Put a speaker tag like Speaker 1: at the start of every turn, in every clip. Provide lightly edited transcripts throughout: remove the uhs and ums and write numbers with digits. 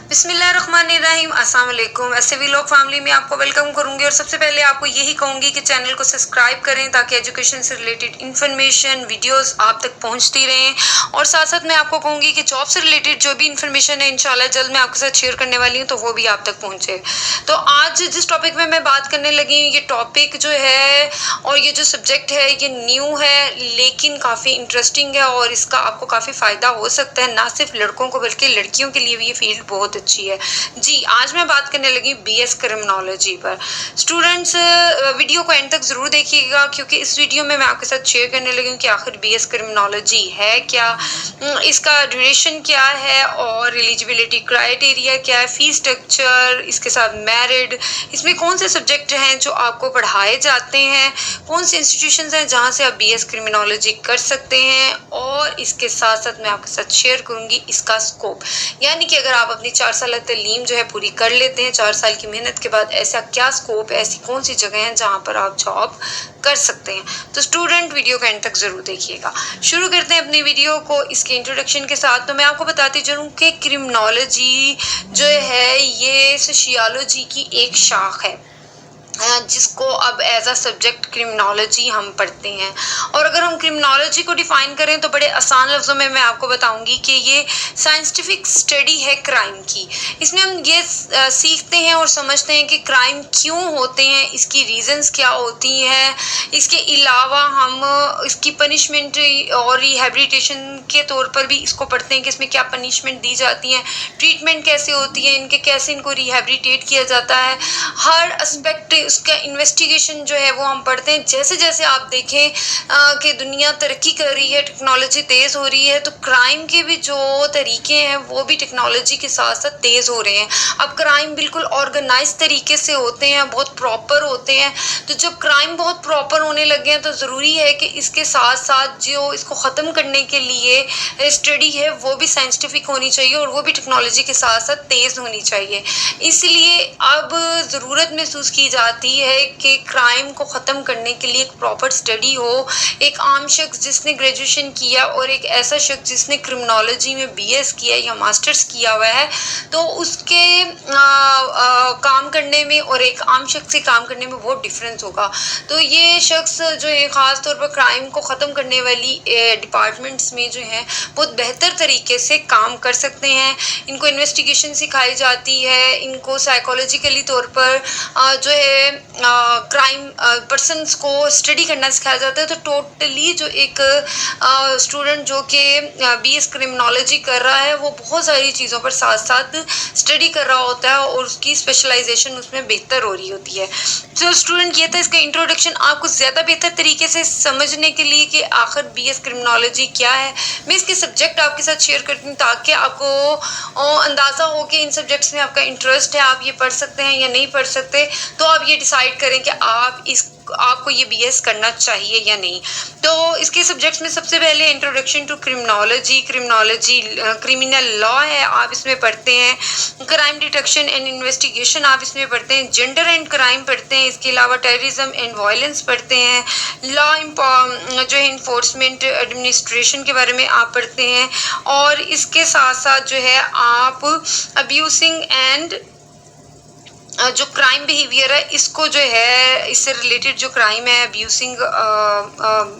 Speaker 1: बिस्मिल्लाहिर्रहमानिर्रहीम, अस्सलाम वालेकुम। ऐसे भी लोग फैमिली में आपको वेलकम करूंगी और सबसे पहले आपको यही कहूंगी कि चैनल को सब्सक्राइब करें ताकि एजुकेशन से रिलेटेड इन्फॉर्मेशन वीडियोस आप तक पहुंचती रहें। और साथ साथ मैं आपको कहूंगी कि जॉब से रिलेटेड जो भी इन्फॉर्मेशन है इंशाल्लाह जल्द मैं आपके साथ शेयर करने वाली हूँ, तो वो भी आप तक पहुंचे। तो आज जिस टॉपिक में मैं बात करने लगी हूँ, ये टॉपिक जो है और ये जो सब्जेक्ट है ये न्यू है लेकिन काफ़ी इंटरेस्टिंग है और इसका आपको काफ़ी फ़ायदा हो सकता है, ना सिर्फ लड़कों को बल्कि लड़कियों के लिए भी ये फील्ड बहुत अच्छी है। जी, आज मैं बात करने लगी बीएस क्रिमिनोलॉजी पर। स्टूडेंट्स वीडियो को एंड तक ज़रूर देखिएगा क्योंकि इस वीडियो में मैं आपके साथ शेयर करने लगी हूँ कि आखिर बीएस क्रिमिनोलॉजी है क्या, इसका ड्यूरेशन क्या है और एलिजिबिलिटी क्राइटेरिया क्या है, फीस स्ट्रक्चर, इसके साथ मेरिट, इसमें कौन से सब्जेक्ट हैं जो आपको पढ़ाए जाते हैं, कौन से इंस्टीट्यूशंस हैं जहाँ से आप बीएस क्रिमिनोलॉजी कर सकते हैं, और इसके साथ साथ मैं आपके साथ शेयर करूँगी इसका स्कोप। यानी कि अगर आप अपनी 4 साल तलीम जो है पूरी कर लेते हैं, 4 साल की मेहनत के बाद ऐसा क्या स्कोप है, ऐसी कौन सी जगह हैं जहाँ पर आप जॉब कर सकते हैं। तो स्टूडेंट वीडियो का एंड तक ज़रूर देखिएगा। शुरू करते हैं अपनी वीडियो को इसके इंट्रोडक्शन के साथ। तो मैं आपको बताती चलूँ कि क्रिमिनोलॉजी जो है ये सोशियोलॉजी की एक शाख है जिसको अब एज अ सब्जेक्ट क्रिमिनोलॉजी हम पढ़ते हैं। और अगर हम क्रिमिनोलॉजी को डिफ़ाइन करें तो बड़े आसान लफ्ज़ों में मैं आपको बताऊंगी कि ये साइंटिफिक स्टडी है क्राइम की। इसमें हम ये सीखते हैं और समझते हैं कि क्राइम क्यों होते हैं, इसकी रीज़न्स क्या होती हैं, इसके अलावा हम इसकी पनिशमेंट और रिहैबिलिटेशन के तौर पर भी इसको पढ़ते हैं कि इसमें क्या पनिशमेंट दी जाती है, ट्रीटमेंट कैसे होती है, इनके कैसे इनको रिहैबिलिटेट किया जाता है, हर एस्पेक्ट उसका इन्वेस्टिगेशन जो है वो हम पढ़ते हैं। जैसे जैसे आप देखें कि दुनिया तरक्की कर रही है, टेक्नोलॉजी तेज़ हो रही है, तो क्राइम के भी जो तरीके हैं वो भी टेक्नोलॉजी के साथ साथ तेज़ हो रहे हैं। अब क्राइम बिल्कुल ऑर्गेनाइज तरीके से होते हैं, बहुत प्रॉपर होते हैं। तो जब क्राइम बहुत प्रॉपर होने लगे हैं तो ज़रूरी है कि इसके साथ साथ जो इसको ख़त्म करने के लिए स्टडी है वो भी साइंटिफिक होनी चाहिए और वो भी टेक्नोलॉजी के साथ साथ तेज़ होनी चाहिए। इसलिए अब ज़रूरत महसूस की जाती है कि क्राइम को ख़त्म करने के लिए एक प्रॉपर स्टडी हो। एक आम शख्स जिसने ग्रेजुएशन किया और एक ऐसा शख्स जिसने क्रिमिनोलॉजी में बीएस किया या मास्टर्स किया हुआ है, तो उसके काम करने में और एक आम शख्स से काम करने में बहुत डिफरेंस होगा। तो ये शख्स जो है ख़ास तौर पर क्राइम को ख़त्म करने वाली डिपार्टमेंट्स में जो है बहुत बेहतर तरीके से काम कर सकते हैं। इनको इन्वेस्टिगेशन सिखाई जाती है, इनको साइकोलॉजिकली तौर पर जो है क्राइम पर्सनस को स्टडी करना सिखाया जाता है। तो टोटली जो एक स्टूडेंट जो कि बीएस क्रिमिनोलॉजी कर रहा है वो बहुत सारी चीज़ों पर साथ साथ स्टडी कर रहा होता है और उसकी स्पेशलाइजेशन उसमें बेहतर हो रही होती है। तो स्टूडेंट ये था इसका इंट्रोडक्शन। आपको ज़्यादा बेहतर तरीके से समझने के लिए कि आखिर बीएस क्रिमिनोलॉजी क्या है, मैं इसके सब्जेक्ट आपके साथ शेयर करती हूँ ताकि आपको अंदाज़ा हो कि इन सब्जेक्ट्स में आपका इंटरेस्ट है, आप ये पढ़ सकते हैं या नहीं पढ़ सकते। तो आप ये डिसाइड करें कि आपको ये बीएस करना चाहिए या नहीं। तो इसके सब्जेक्ट्स में सबसे पहले introduction to criminology criminal law है, आप इसमें पढ़ते हैं। क्राइम डिटेक्शन एंड इन्वेस्टिगेशन आप इसमें पढ़ते हैं। जेंडर एंड क्राइम पढ़ते हैं। इसके अलावा टेररिज्म एंड वायलेंस पढ़ते हैं। लॉ जो है इन्फोर्समेंट एडमिनिस्ट्रेशन के बारे में आप पढ़ते हैं। और इसके साथ साथ जो है आप अब्यूसिंग एंड जो क्राइम बिहेवियर है इसको जो है इससे रिलेटेड जो क्राइम है अब्यूसिंग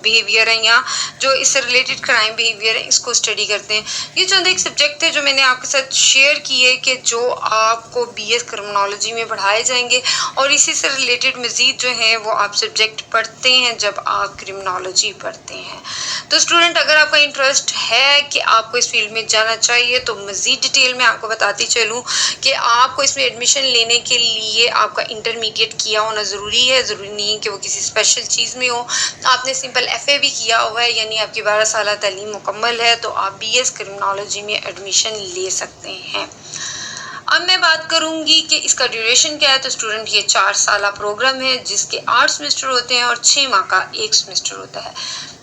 Speaker 1: बिहेवियर है या जो इससे रिलेटेड क्राइम बिहेवियर है इसको स्टडी करते हैं। ये चंद एक सब्जेक्ट थे जो मैंने आपके साथ शेयर किए कि जो आपको बीएस क्रिमिनोलॉजी में पढ़ाए जाएंगे और इसी से रिलेटेड मज़ीद जो है वो आप सब्जेक्ट पढ़ते हैं जब आप क्रिमिनोलॉजी पढ़ते हैं। तो स्टूडेंट अगर आपका इंटरेस्ट है कि आपको इस फील्ड में जाना चाहिए तो मज़ीद डिटेल में आपको बताती चलूँ कि आपको इसमें एडमिशन लेने के लिए आपका इंटरमीडिएट किया होना ज़रूरी है। ज़रूरी नहीं है कि वो किसी स्पेशल चीज़ में हो। आपने सिंपल एफए भी किया हुआ है यानी आपकी 12 साल तालीम मुकम्मल है तो आप बीएस क्रिमिनोलॉजी में एडमिशन ले सकते हैं। अब मैं बात करूंगी कि इसका ड्यूरेशन क्या है। तो स्टूडेंट ये 4 साल प्रोग्राम है जिसके 8 सेमेस्टर होते हैं और 6 माह का एक सेमेस्टर होता है।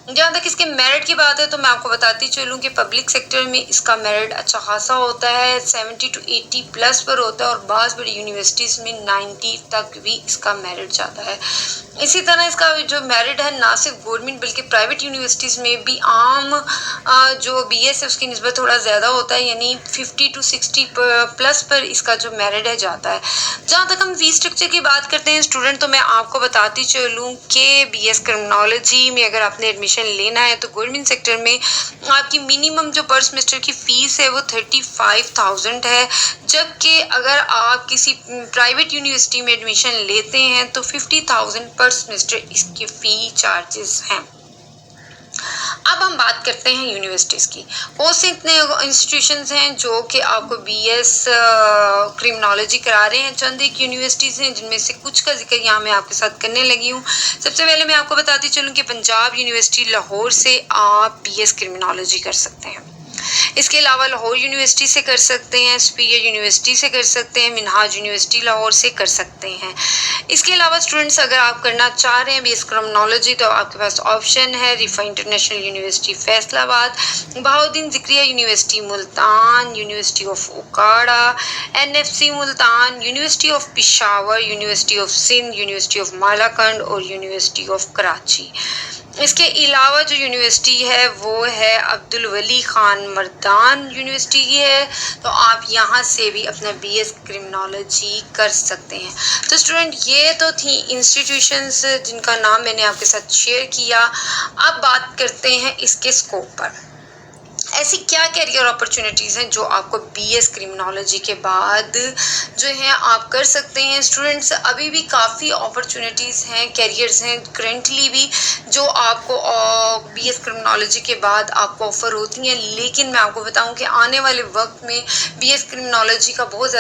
Speaker 1: जहाँ तक इसके मेरिट की बात है तो मैं आपको बताती चलूँ कि पब्लिक सेक्टर में इसका मेरिट अच्छा खासा होता है, 70 to 80 प्लस पर होता है और बाज़ बड़ी यूनिवर्सिटीज़ में 90 तक भी इसका मेरिट जाता है। इसी तरह इसका जो मेरिट है ना सिर्फ गवर्नमेंट बल्कि प्राइवेट यूनिवर्सिटीज़ में भी आम जो बीएस है उसकी निस्बत थोड़ा ज़्यादा होता है, यानी 50 to 60 प्लस पर इसका जो मेरिट है जाता है। जहाँ तक हम फीस स्ट्रक्चर की बात करते हैं स्टूडेंट, तो मैं आपको बताती चलूँ कि बीएस क्रिमिनोलॉजी में अगर आपने एडमिशन लेना है तो गवर्नमेंट सेक्टर में आपकी मिनिमम जो पर सेमेस्टर की फ़ीस है वो 35,000 है, जबकि अगर आप किसी प्राइवेट यूनिवर्सिटी में एडमिशन लेते हैं तो 50,000 पर सेमेस्टर इसके फ़ी चार्जेस हैं। अब हम बात करते हैं यूनिवर्सिटीज़ की। बहुत से इतने इंस्टीट्यूशंस हैं जो कि आपको बीएस क्रिमिनोलॉजी करा रहे हैं। चंद एक यूनिवर्सिटीज़ हैं जिनमें से कुछ का जिक्र यहाँ मैं आपके साथ करने लगी हूँ। सबसे पहले मैं आपको बताती चलूँ कि पंजाब यूनिवर्सिटी लाहौर से आप बीएस क्रिमिनोलॉजी कर सकते हैं। इसके अलावा लाहौर यूनिवर्सिटी से कर सकते हैं, सुपीरियर यूनिवर्सिटी से कर सकते हैं, मिनहाज यूनिवर्सिटी लाहौर से कर सकते हैं। इसके अलावा स्टूडेंट्स अगर आप करना चाह रहे हैं बीएस क्रिमिनोलॉजी तो आपके पास ऑप्शन है Riphah international university Faisalabad, Bahauddin Zakariya university Multan, university of Okara, NFC Multan, university of Peshawar, university of Sindh, university of Malakand और यूनिवर्सिटी ऑफ कराची। इसके अलावा जो यूनिवर्सिटी है वो है अब्दुल वली खान मर्दान यूनिवर्सिटी की है, तो आप यहाँ से भी अपना बीएस क्रिमिनोलॉजी कर सकते हैं। तो स्टूडेंट ये तो थी इंस्टीट्यूशंस जिनका नाम मैंने आपके साथ शेयर किया। अब बात करते हैं इसके स्कोप पर। ऐसी क्या कैरियर अपॉर्चुनिटीज़ हैं जो आपको बीएस क्रिमिनोलॉजी के बाद जो है आप कर सकते हैं। स्टूडेंट्स अभी भी काफ़ी अपॉर्चुनिटीज़ हैं, कैरियर्स हैं करंटली भी जो आपको बीएस क्रिमिनोलॉजी के बाद आपको ऑफ़र होती हैं, लेकिन मैं आपको बताऊं कि आने वाले वक्त में बीएस क्रिमिनोलॉजी का बहुत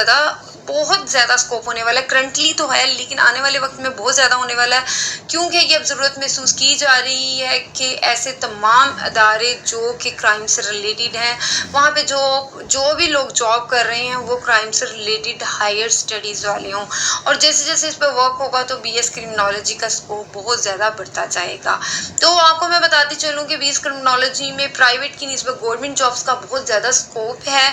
Speaker 1: ज़्यादा स्कोप होने वाला है। करंटली तो है लेकिन आने वाले वक्त में बहुत ज़्यादा होने वाला है, क्योंकि ये अब ज़रूरत महसूस की जा रही है कि ऐसे तमाम अदारे जो कि क्राइम से रिलेटेड हैं वहाँ पे जो भी लोग जॉब कर रहे हैं वो क्राइम से रिलेटेड हायर स्टडीज़ वाले हों, और जैसे जैसे इस पर वर्क होगा तो बीएस क्रिमिनोलॉजी का स्कोप बहुत ज़्यादा बढ़ता जाएगा। तो आपको मैं बताती चलूँ कि बीएस क्रिमिनोलॉजी में प्राइवेट की निस्बत गवर्नमेंट जॉब्स का बहुत ज़्यादा स्कोप है।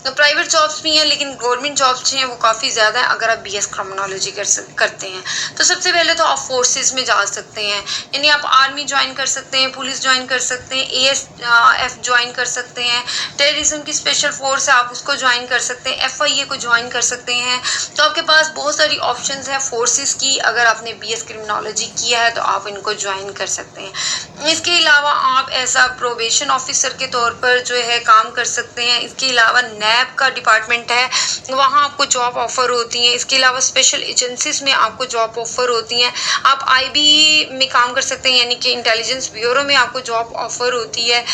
Speaker 1: तो प्राइवेट जॉब्स भी हैं लेकिन गवर्नमेंट जॉब्स हैं वो काफ़ी ज़्यादा है अगर आप बीएस क्रिमिनोलॉजी करते हैं। तो सबसे पहले तो आप फोर्सेस में जा सकते हैं, यानी आप आर्मी ज्वाइन कर सकते हैं, पुलिस ज्वाइन कर सकते हैं, एएसएफ ज्वाइन कर सकते हैं, टेररिज्म की स्पेशल फोर्स है आप उसको ज्वाइन कर सकते हैं, एफआईए को ज्वाइन कर सकते हैं। तो आपके पास बहुत सारी ऑप्शंस हैं फोर्सेस की। अगर आपने बीएस क्रिमिनोलॉजी किया है तो आप इनको ज्वाइन कर सकते हैं। इसके अलावा आप ऐसा प्रोबेशन ऑफिसर के तौर पर जो है काम कर सकते हैं। इसके अलावा नैब का डिपार्टमेंट है वहाँ आपको जॉब ऑफ़र होती है। इसके अलावा स्पेशल एजेंसीज में आपको जॉब ऑफ़र होती हैं। आप आईबी में काम कर सकते हैं, यानी कि इंटेलिजेंस ब्यूरो में आपको जॉब ऑफ़र होती है।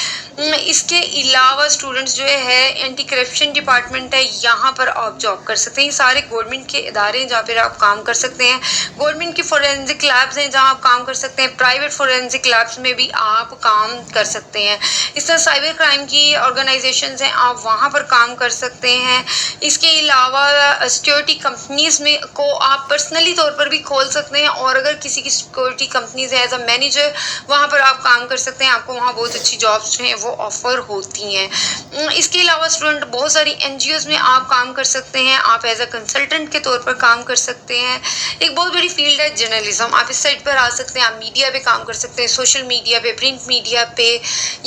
Speaker 1: इसके अलावा स्टूडेंट्स जो है एंटी करप्शन डिपार्टमेंट है यहाँ पर आप जॉब कर सकते हैं। ये सारे गवर्नमेंट के इदारे हैं जहाँ पर आप काम कर सकते हैं। गवर्नमेंट की फोरेंसिक लैब्स हैं जहाँ आप काम कर सकते हैं। प्राइवेट फोरेंसिक लैब्स में भी आप काम कर सकते हैं। इस तरह साइबर क्राइम की ऑर्गेनाइजेशंस हैं आप वहाँ पर काम कर सकते हैं। इसके अलावा सिक्योरिटी कंपनीज़ में को आप पर्सनली तौर पर भी खोल सकते हैं, और अगर किसी की सिक्योरिटी कंपनीज़ है एज अ मैनेजर वहाँ पर आप काम कर सकते हैं। आपको वहाँ बहुत अच्छी जॉब्स जो हैं वो ऑफ़र होती हैं। इसके अलावा स्टूडेंट बहुत सारी एनजीओज़ में आप काम कर सकते हैं। आप एज अ कंसल्टेंट के तौर पर काम कर सकते हैं। एक बहुत बड़ी फील्ड है जर्नलिज्म। आप इस साइड पर आ सकते हैं, आप मीडिया पे काम कर सकते हैं, सोशल मीडिया पे, प्रिंट मीडिया पे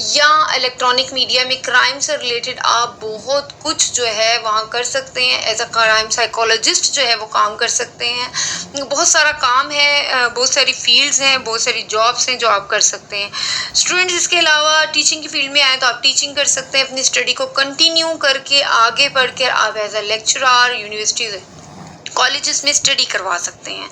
Speaker 1: या इलेक्ट्रॉनिक मीडिया में क्राइम से रिलेटेड आप बहुत कुछ जो है वहाँ कर सकते हैं। एज अ क्राइम साइकोलॉजिस्ट जो है वो काम कर सकते हैं। बहुत सारा काम है, बहुत सारी फील्ड्स हैं, बहुत सारी जॉब्स हैं जो आप कर सकते हैं। स्टूडेंट्स इसके अलावा टीचिंग की फील्ड में आए तो आप टीचिंग कर सकते हैं। अपनी स्टडी को कंटिन्यू करके आगे बढ़ कर आप as a lecturer universities colleges में स्टडी करवा सकते हैं।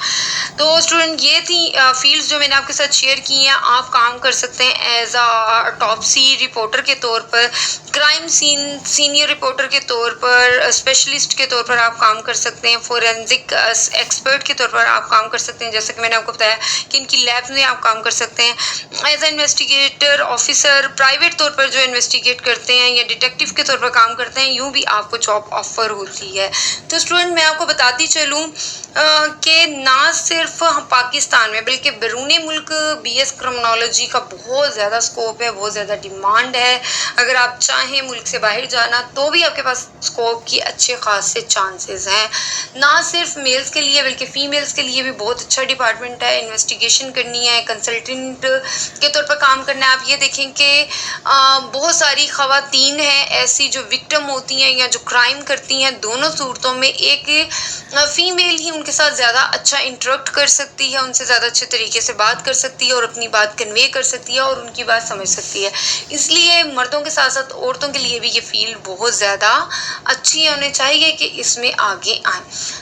Speaker 1: तो स्टूडेंट ये थी फील्ड्स जो मैंने आपके साथ शेयर की हैं। आप काम कर सकते हैं एज अ टॉपसी रिपोर्टर के तौर पर, क्राइम सीन सीनियर रिपोर्टर के तौर पर, स्पेशलिस्ट के तौर पर आप काम कर सकते हैं, फोरेंसिक एक्सपर्ट के तौर पर आप काम कर सकते हैं, जैसे कि मैंने आपको बताया कि इनकी लैब में आप काम कर सकते हैं। As a investigator officer, private तौर पर जो इन्वेस्टिगेट करते हैं या डिटेक्टिव के तौर पर काम करते हैं, यूँ भी आपको जॉब ऑफर होती है। तो स्टूडेंट, मैं आपको बताती चलूँ कि ना सिर्फ पाकिस्तान में बल्कि बैरून मुल्क बीएस क्रिमिनोलॉजी का बहुत ज़्यादा स्कोप है, बहुत ज़्यादा डिमांड है। अगर आप चाहें मुल्क से बाहर जाना तो भी आपके पास स्कोप की अच्छे खासे चांसेस हैं। ना सिर्फ मेल्स के लिए बल्कि फ़ीमेल्स के लिए भी बहुत अच्छा डिपार्टमेंट है। इन्वेस्टिगेशन करनी है, कंसल्टेंट के तौर पर काम करना है। आप ये देखें कि बहुत सारी ख़वातीन हैं ऐसी जो विक्टिम होती हैं या जो क्राइम करती हैं। दोनों सूरतों में एक फ़ीमेल ही उनके साथ ज़्यादा अच्छा इंटरेक्ट कर सकती है, उनसे ज़्यादा अच्छे तरीके से बात कर सकती है और अपनी बात कन्वे कर सकती है और उनकी बात समझ सकती है। इसलिए मर्दों के साथ साथ औरतों के लिए भी ये फील्ड बहुत ज़्यादा अच्छी होनी चाहिए कि इसमें आगे आएँ।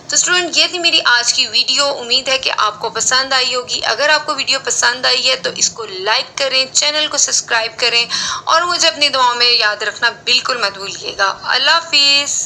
Speaker 1: तो स्टूडेंट, ये थी मेरी आज की वीडियो। उम्मीद है कि आपको पसंद आई होगी। अगर आपको वीडियो पसंद आई है तो इसको लाइक करें, चैनल को सब्सक्राइब करें और मुझे अपनी दुआओं में याद रखना बिल्कुल मत भूलिएगा। अल्लाह हाफिज़।